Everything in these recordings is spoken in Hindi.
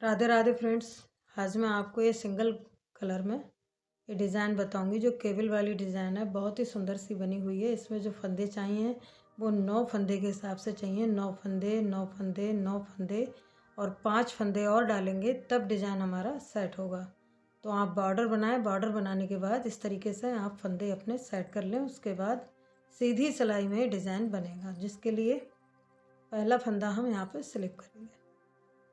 राधे राधे फ्रेंड्स। आज मैं आपको ये सिंगल कलर में ये डिज़ाइन बताऊंगी जो केबल वाली डिज़ाइन है। बहुत ही सुंदर सी बनी हुई है। इसमें जो फंदे चाहिए वो 9 फंदे के हिसाब से चाहिए। 9 फंदे 9 फंदे 9 फंदे और 5 फंदे और डालेंगे तब डिज़ाइन हमारा सेट होगा। तो आप बॉर्डर बनाएं। बॉर्डर बनाने के बाद इस तरीके से आप फंदे अपने सेट कर लें। उसके बाद सीधी सिलाई में डिज़ाइन बनेगा, जिसके लिए पहला फंदा हम यहाँ पे सिलेक्ट करेंगे।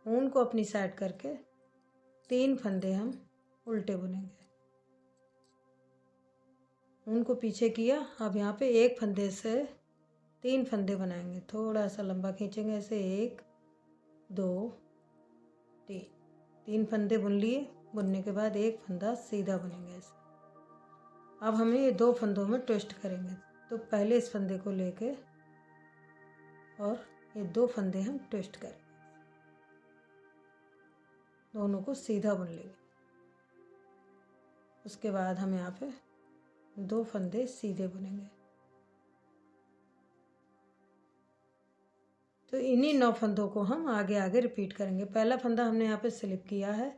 ऊन को अपनी साइड करके 3 फंदे हम उल्टे बुनेंगे। ऊन को पीछे किया। अब यहाँ पे एक फंदे से 3 फंदे बनाएंगे। थोड़ा सा लंबा खींचेंगे ऐसे। 1 2 3 3 फंदे बुन लिए। बुनने के बाद एक फंदा सीधा बुनेंगे ऐसे। अब हमें ये 2 फंदों में ट्विस्ट करेंगे। तो पहले इस फंदे को लेके और ये 2 फंदे हम ट्विस्ट करेंगे। दोनों को सीधा बुन लेंगे। उसके बाद हम यहाँ पे 2 फंदे सीधे बुनेंगे। तो इन्हीं 9 फंदों को हम आगे आगे रिपीट करेंगे। पहला फंदा हमने यहाँ पे स्लिप किया है।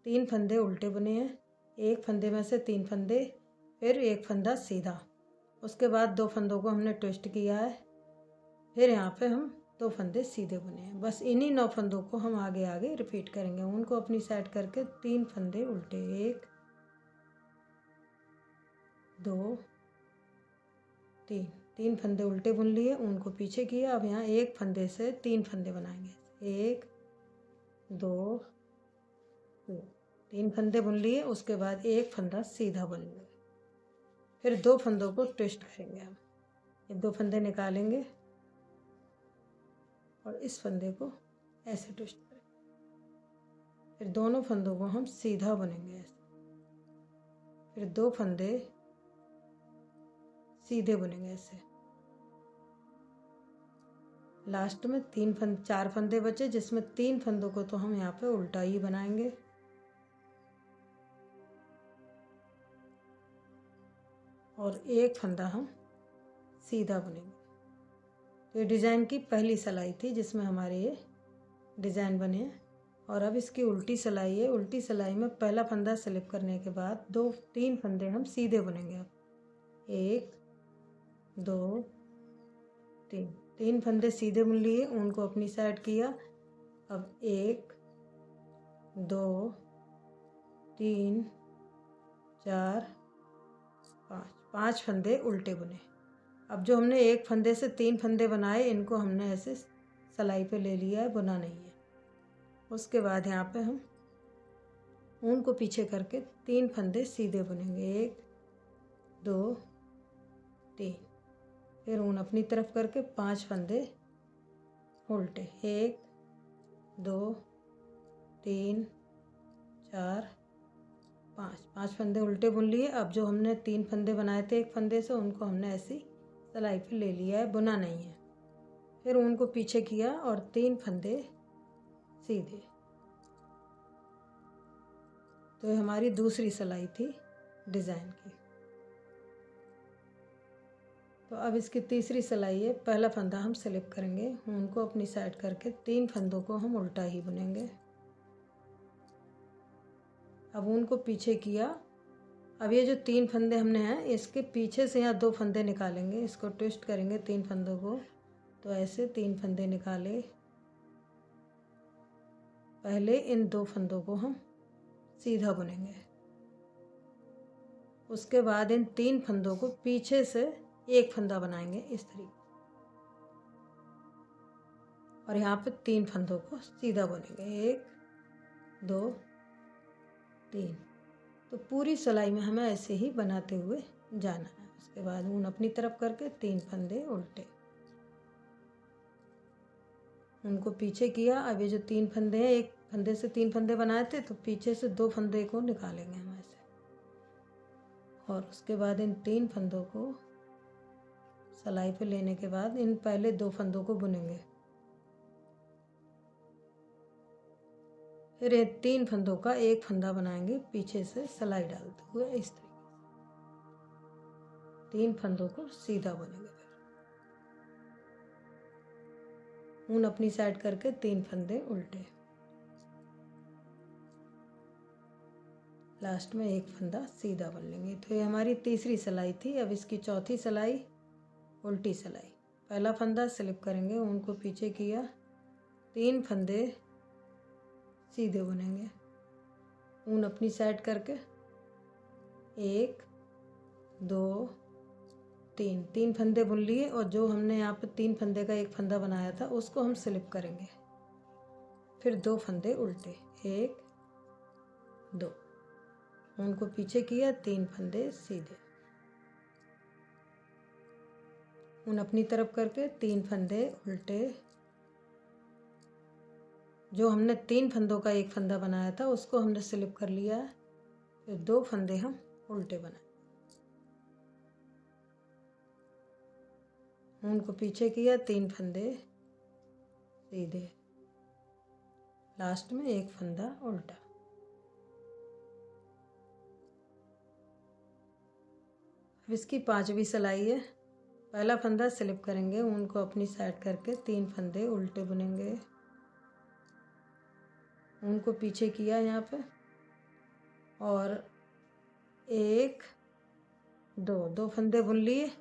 3 फंदे उल्टे बुने हैं। एक फंदे में से 3 फंदे, फिर एक फंदा सीधा। उसके बाद 2 फंदों को हमने ट्विस्ट किया है। फिर यहाँ पे हम 2 फंदे सीधे बुने हैं। बस इन्हीं 9 फंदों को हम आगे आगे रिपीट करेंगे। उनको अपनी साइड करके 3 फंदे उल्टे। 1 2 3 3 फंदे उल्टे बुन लिए। उनको पीछे किया। अब यहाँ एक फंदे से 3 फंदे बनाएंगे। 1 2 3 फंदे बुन लिए। उसके बाद एक फंदा सीधा बुनेंगे। फिर 2 फंदों को ट्विस्ट करेंगे। हम ये 2 फंदे निकालेंगे और इस फंदे को ऐसे ट्विस्ट करेंगे। फिर दोनों फंदों को हम सीधा बुनेंगे ऐसे। फिर 2 फंदे सीधे बुनेंगे ऐसे। लास्ट में 4 फंदे बचे, जिसमें 3 फंदों को तो हम यहाँ पे उल्टा ही बनाएंगे। और एक फंदा हम सीधा बुनेंगे। तो ये डिज़ाइन की पहली सिलाई थी जिसमें हमारे ये डिज़ाइन बने हैं। और अब इसकी उल्टी सिलाई है। उल्टी सिलाई में पहला फंदा स्लिप करने के बाद 3 फंदे हम सीधे बुनेंगे। अब 1 2 3 फंदे सीधे बुन लिए। उनको अपनी साइड किया। अब 1 2 3 4 5 फंदे उल्टे बुने। अब जो हमने एक फंदे से 3 फंदे बनाए, इनको हमने ऐसे सिलाई पे ले लिया है, बुना नहीं है। उसके बाद यहाँ पे हम ऊन को पीछे करके 3 फंदे सीधे बुनेंगे। 1 2 3। फिर ऊन अपनी तरफ करके 5 फंदे उल्टे। 1 2 3 4 5 फंदे उल्टे बुन लिए। अब जो हमने 3 फंदे बनाए थे एक फंदे से, उनको हमने ऐसी सिलाई पे ले लिया है, बुना नहीं है। फिर ऊन को पीछे किया और 3 फंदे सीधे। तो ये हमारी दूसरी सिलाई थी डिज़ाइन की। तो अब इसकी तीसरी सिलाई है। पहला फंदा हम स्लिप करेंगे। ऊन को अपनी साइड करके 3 फंदों को हम उल्टा ही बुनेंगे। अब ऊन को पीछे किया। अब ये जो 3 फंदे हमने हैं, इसके पीछे से यहाँ 2 फंदे निकालेंगे। इसको ट्विस्ट करेंगे 3 फंदों को। तो ऐसे 3 फंदे निकाले। पहले इन 2 फंदों को हम सीधा बुनेंगे। उसके बाद इन 3 फंदों को पीछे से एक फंदा बनाएंगे इस तरीके। और यहाँ पे 3 फंदों को सीधा बुनेंगे। 1 2 3। तो पूरी सिलाई में हमें ऐसे ही बनाते हुए जाना है। उसके बाद ऊन अपनी तरफ करके 3 फंदे उल्टे। उनको पीछे किया। अब ये जो 3 फंदे हैं, एक फंदे से 3 फंदे बनाए थे, तो पीछे से 2 फंदे को निकालेंगे हम ऐसे। और उसके बाद इन 3 फंदों को सिलाई पे लेने के बाद इन पहले 2 फंदों को बुनेंगे। फिर ये 3 फंदों का एक फंदा बनाएंगे पीछे से सिलाई डालते हुए इस तरीके से। 3 फंदों को सीधा बुनेंगे। फिर ऊन अपनी साइड करके 3 फंदे उल्टे। लास्ट में एक फंदा सीधा बुन लेंगे। तो ये हमारी तीसरी सिलाई थी। अब इसकी चौथी सिलाई उल्टी सिलाई। पहला फंदा स्लिप करेंगे, ऊन को पीछे किया, 3 फंदे सीधे बुनेंगे, ऊन अपनी साइड करके 1 2 3 फंदे बुन लिए। और जो हमने यहाँ पे 3 फंदे का एक फंदा बनाया था उसको हम स्लिप करेंगे। फिर 2 फंदे उल्टे, 1 2, ऊन को पीछे किया, 3 फंदे सीधे, ऊन अपनी तरफ करके 3 फंदे उल्टे। जो हमने 3 फंदों का एक फंदा बनाया था उसको हमने स्लिप कर लिया। फिर 2 फंदे हम उल्टे बनाए, ऊन को पीछे किया, 3 फंदे सीधे, लास्ट में एक फंदा उल्टा। अब इसकी 5वीं सिलाई है। पहला फंदा स्लिप करेंगे, ऊन को अपनी साइड करके 3 फंदे उल्टे बुनेंगे, ऊन को पीछे किया यहाँ पे, और 1 2 फंदे बुन लिए।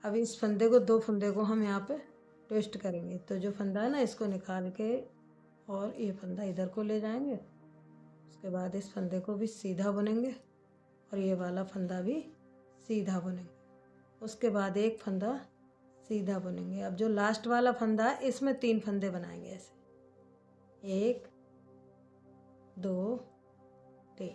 अब इस फंदे को 2 फंदे को हम यहाँ पे ट्विस्ट करेंगे। तो जो फंदा है ना इसको निकाल के और ये फंदा इधर को ले जाएंगे। उसके बाद इस फंदे को भी सीधा बुनेंगे और ये वाला फंदा भी सीधा बुनेंगे। उसके बाद एक फंदा सीधा बुनेंगे। अब जो लास्ट वाला फंदा है इसमें 3 फंदे बनाएंगे ऐसे, 1 2 3।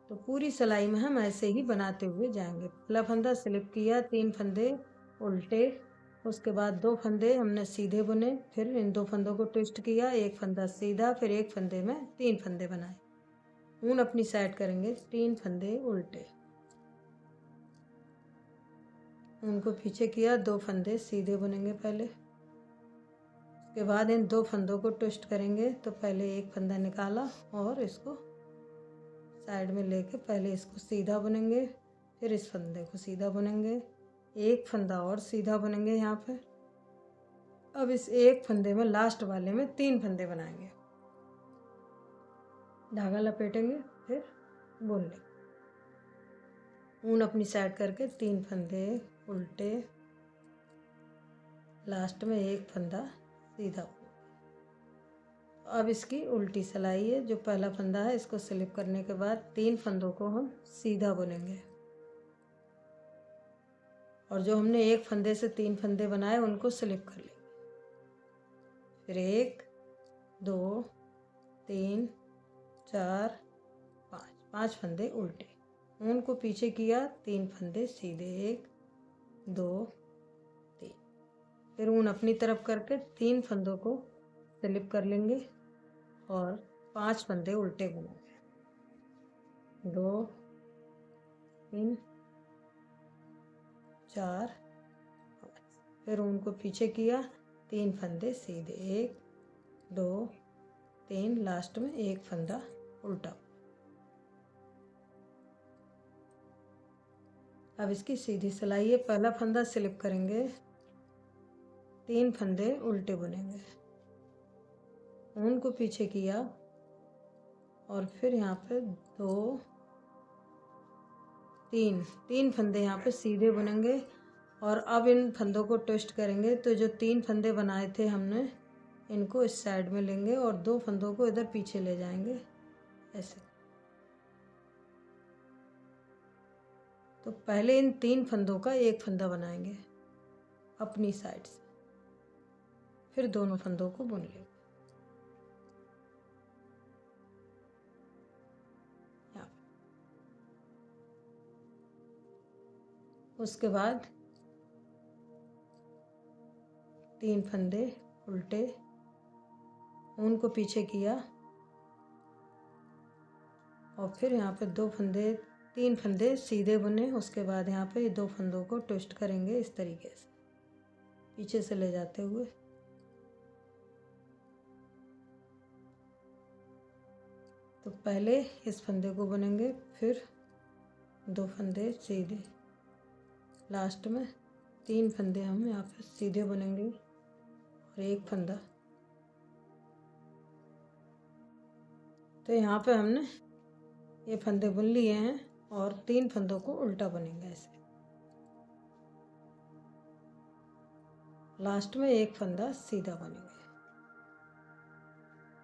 तो पूरी सिलाई में हम ऐसे ही बनाते हुए जाएंगे। पहला फंदा स्लिप किया, 3 फंदे उल्टे, उसके बाद 2 फंदे हमने सीधे बुने, फिर इन 2 फंदों को ट्विस्ट किया, एक फंदा सीधा, फिर एक फंदे में 3 फंदे बनाए, ऊन अपनी साइड करेंगे, 3 फंदे उल्टे, ऊन को पीछे किया, 2 फंदे सीधे बुनेंगे पहले। उसके बाद इन 2 फंदों को ट्विस्ट करेंगे। तो पहले एक फंदा निकाला और इसको साइड में लेके पहले इसको सीधा बुनेंगे, फिर इस फंदे को सीधा बुनेंगे, एक फंदा और सीधा बुनेंगे यहाँ पे। अब इस एक फंदे में लास्ट वाले में 3 फंदे बनाएंगे, धागा लपेटेंगे, फिर बुन लेंगे, ऊन अपनी साइड करके 3 फंदे उल्टे, लास्ट में एक फंदा सीधा। अब इसकी उल्टी सिलाई है। जो पहला फंदा है इसको स्लिप करने के बाद 3 फंदों को हम सीधा बुनेंगे, और जो हमने एक फंदे से 3 फंदे बनाए उनको स्लिप कर लेंगे। फिर 1 2 3 4 5 फंदे उल्टे, ऊन को पीछे किया, 3 फंदे सीधे, 1 2 3। फिर ऊन अपनी तरफ करके 3 फंदों को स्लिप कर लेंगे और 5 फंदे उल्टे बुनेंगे, 2 3 4 5। फिर ऊन को पीछे किया, 3 फंदे सीधे, 1 2 3, लास्ट में एक फंदा उल्टा। अब इसकी सीधी सिलाई है। पहला फंदा स्लिप करेंगे, 3 फंदे उल्टे बुनेंगे, ऊन को पीछे किया, और फिर यहाँ पे 2 3 फंदे यहाँ पे सीधे बुनेंगे। और अब इन फंदों को ट्विस्ट करेंगे। तो जो 3 फंदे बनाए थे हमने इनको इस साइड में लेंगे और 2 फंदों को इधर पीछे ले जाएंगे ऐसे। तो पहले इन 3 फंदों का एक फंदा बनाएंगे अपनी साइड से, फिर दोनों फंदों को बुन लेंगे। उसके बाद 3 फंदे उल्टे, ऊन को पीछे किया, और फिर यहाँ पे 3 फंदे सीधे बुने। उसके बाद यहाँ पे 2 फंदों को ट्विस्ट करेंगे इस तरीके से, पीछे से ले जाते हुए। तो पहले इस फंदे को बुनेंगे, फिर 2 फंदे सीधे, लास्ट में 3 फंदे हम यहाँ पे सीधे बुनेंगे और एक फंदा। तो यहाँ पे हमने ये फंदे बुन लिए हैं और 3 फंदों को उल्टा बुनेंगे ऐसे। लास्ट में एक फंदा सीधा बुनेंगे।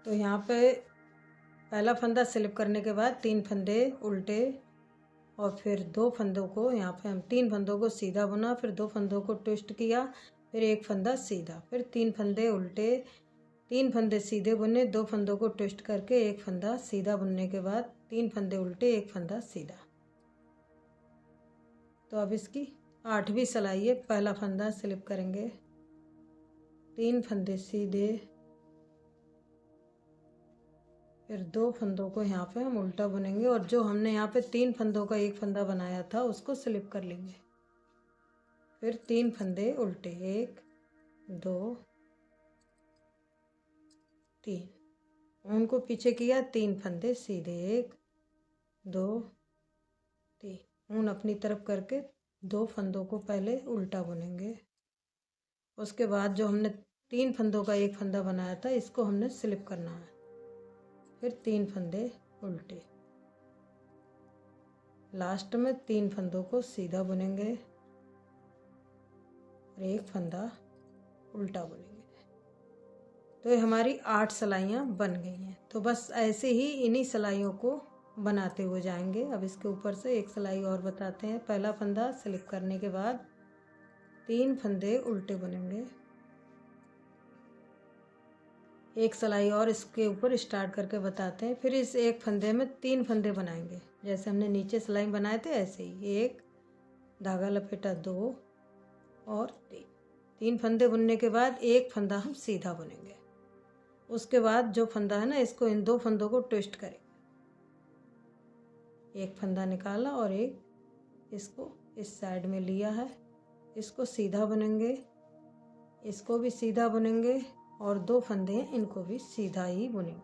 तो यहाँ पे पहला फंदा स्लिप करने के बाद 3 फंदे उल्टे और फिर 2 फंदों को यहाँ पे हम 3 फंदों को सीधा बुना, फिर 2 फंदों को ट्विस्ट किया, फिर एक फंदा सीधा, फिर 3 फंदे उल्टे, 3 फंदे सीधे बुने, 2 फंदों को ट्विस्ट करके एक फंदा सीधा बुनने के बाद 3 फंदे उल्टे, एक फंदा सीधा। तो अब इसकी 8वीं सिलाई है। पहला फंदा स्लिप करेंगे, 3 फंदे सीधे, फिर 2 फंदों को यहाँ पे हम उल्टा बुनेंगे और जो हमने यहाँ पे 3 फंदों का एक फंदा बनाया था उसको स्लिप कर लेंगे। फिर 3 फंदे उल्टे, 1 2 3, उनको पीछे किया, 3 फंदे सीधे, 1 2 3, ऊन अपनी तरफ करके 2 फंदों को पहले उल्टा बुनेंगे। उसके बाद जो हमने 3 फंदों का एक फंदा बनाया था इसको हमने स्लिप करना है। फिर 3 फंदे उल्टे, लास्ट में 3 फंदों को सीधा बुनेंगे और एक फंदा उल्टा बुनेंगे। तो ये हमारी 8 सिलाइयाँ बन गई हैं। तो बस ऐसे ही इन्हीं सिलाइयों को बनाते हुए जाएंगे। अब इसके ऊपर से एक सिलाई और बताते हैं। पहला फंदा स्लिप करने के बाद 3 फंदे उल्टे बुनेंगे, एक सिलाई और इसके ऊपर स्टार्ट करके बताते हैं। फिर इस एक फंदे में 3 फंदे बनाएंगे, जैसे हमने नीचे सिलाई बनाए थे ऐसे ही। 1 धागा लपेटा, 2 और 3 फंदे बुनने के बाद एक फंदा हम सीधा बुनेंगे। उसके बाद जो फंदा है ना, इसको इन 2 फंदों को ट्विस्ट करेंगे, एक फंदा निकाला और एक इसको इस साइड में लिया है, इसको सीधा बुनेंगे, इसको भी सीधा बुनेंगे और 2 फंदे हैं इनको भी सीधा ही बुनेंगे।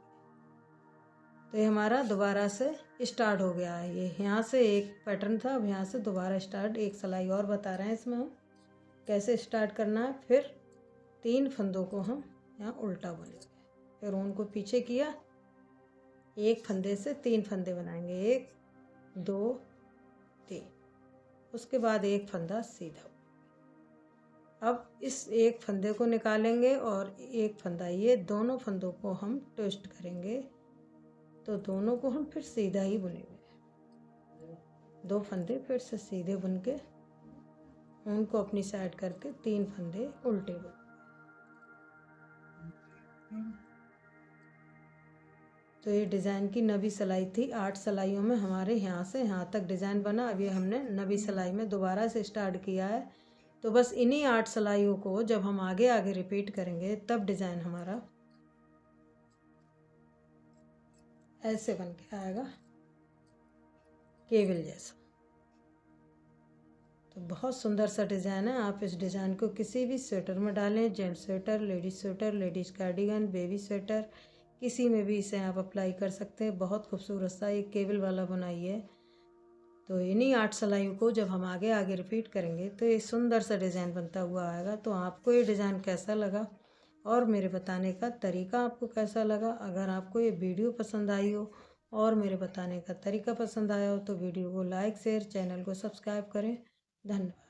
तो ये हमारा दोबारा से स्टार्ट हो गया है। ये यहाँ से एक पैटर्न था, अब यहाँ से दोबारा स्टार्ट। एक सिलाई और बता रहे हैं इसमें हम कैसे स्टार्ट करना है। फिर 3 फंदों को हम यहाँ उल्टा बुनेंगे, फिर उनको पीछे किया, एक फंदे से 3 फंदे बनाएंगे, 1 2 3, उसके बाद एक फंदा सीधा। अब इस एक फंदे को निकालेंगे और एक फंदा, ये दोनों फंदों को हम ट्विस्ट करेंगे, तो दोनों को हम फिर सीधा ही बुनेंगे। 2 फंदे फिर से सीधे बुन के उनको अपनी साइड करके 3 फंदे उल्टे बुन। तो ये डिज़ाइन की 9वीं सिलाई थी। 8 सिलाइयों में हमारे यहाँ से यहाँ तक डिज़ाइन बना। अब ये हमने 9वीं सिलाई में दोबारा से स्टार्ट किया है। तो बस इन्हीं 8 सिलाइयों को जब हम आगे आगे रिपीट करेंगे तब डिज़ाइन हमारा ऐसे बन के आएगा, केवल जैसा। तो बहुत सुंदर सा डिज़ाइन है। आप इस डिज़ाइन को किसी भी स्वेटर में डालें, gents sweater, ladies cardigan, baby sweater, किसी में भी इसे आप अप्लाई कर सकते हैं। बहुत खूबसूरत सा एक केबल वाला बुनाई है। तो इन्हीं 8 सिलाइयों को जब हम आगे आगे रिपीट करेंगे तो ये सुंदर सा डिज़ाइन बनता हुआ आएगा। तो आपको ये डिज़ाइन कैसा लगा और मेरे बताने का तरीका आपको कैसा लगा? अगर आपको ये वीडियो पसंद आई हो और मेरे बताने का तरीका पसंद आया हो तो वीडियो को लाइक शेयर, चैनल को सब्सक्राइब करें। धन्यवाद।